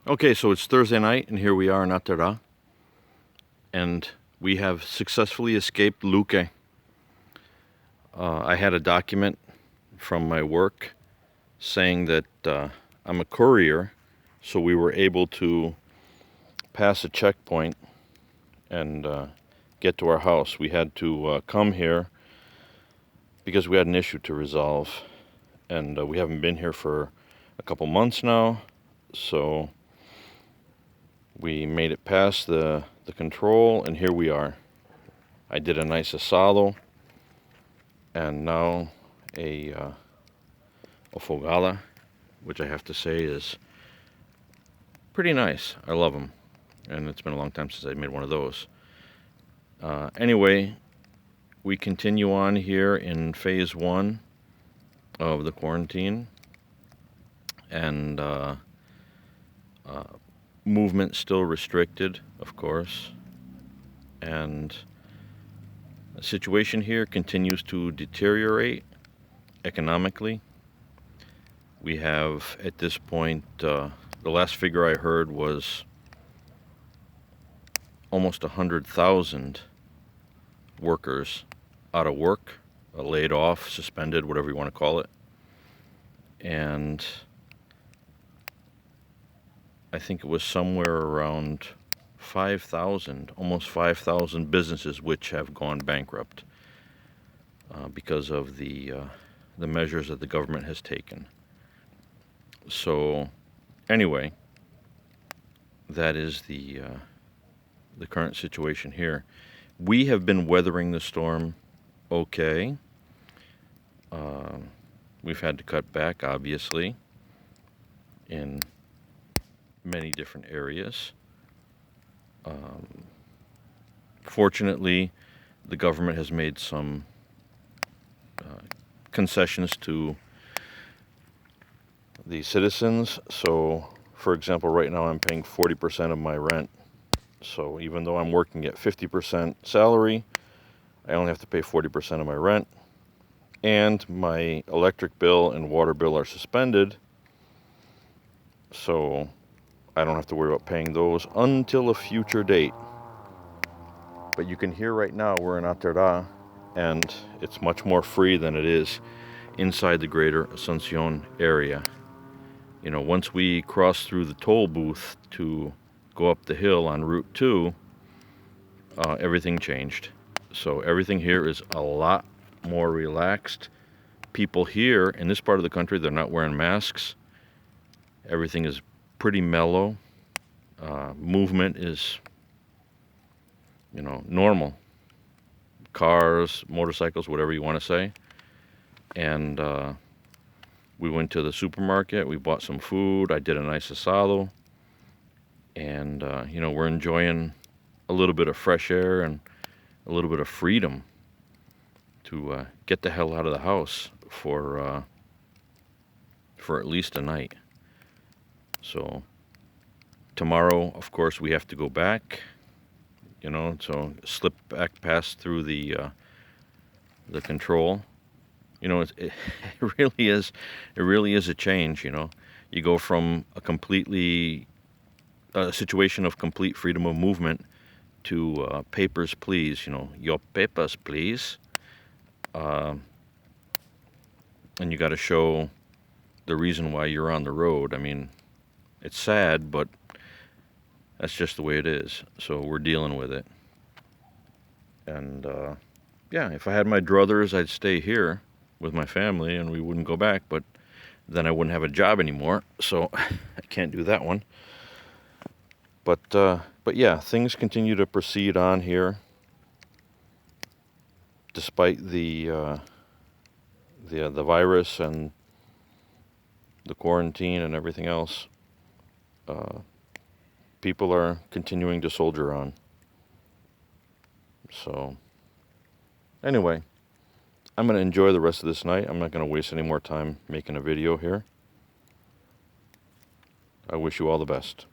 Okay, so it's Thursday night, and here we are in Atara, and we have successfully escaped Luque. I had a document from my work saying that I'm a courier, so we were able to pass a checkpoint and get to our house. We had to come here because we had an issue to resolve, and we haven't been here for a couple months now, so we made it past the control, and here we are. I did a nice asado, and now a afogada, which I have to say is pretty nice. I love them, and it's been a long time since I made one of those. Anyway, we continue on here in phase 1 of the quarantine, and movement still restricted, of course, and the situation here continues to deteriorate economically. We have, at this point, the last figure I heard was almost 100,000 workers out of work, laid off, suspended, whatever you want to call it. And I think it was somewhere around 5,000, almost 5,000 businesses which have gone bankrupt because of the measures that the government has taken. So, anyway, that is the current situation here. We have been weathering the storm okay. We've had to cut back, obviously, in many different areas. Fortunately, the government has made some concessions to the citizens. So, for example, right now I'm paying 40% of my rent. So even though I'm working at 50% salary, I only have to pay 40% of my rent. And my electric bill and water bill are suspended. So I don't have to worry about paying those until a future date. But you can hear right now we're in Atara, and it's much more free than it is inside the greater Asuncion area. You know, once we cross through the toll booth to go up the hill on Route 2, everything changed. So everything here is a lot more relaxed. People here in this part of the country, they're not wearing masks. Everything is pretty mellow. Movement is, normal. Cars, motorcycles, whatever you want to say. And we went to the supermarket. We bought some food. I did a nice asado. And, we're enjoying a little bit of fresh air and a little bit of freedom to get the hell out of the house for at least a night. So tomorrow, of course, we have to go back, so slip back past through the control. It really is a change. You go from a situation of complete freedom of movement to papers, please. Your papers, please. And you got to show the reason why you're on the road. I mean, it's sad, but that's just the way it is. So we're dealing with it. And if I had my druthers, I'd stay here with my family and we wouldn't go back, but then I wouldn't have a job anymore, so I can't do that one. But yeah, things continue to proceed on here despite the virus and the quarantine and everything else. People are continuing to soldier on. So anyway, I'm going to enjoy the rest of this night. I'm not going to waste any more time making a video here. I wish you all the best.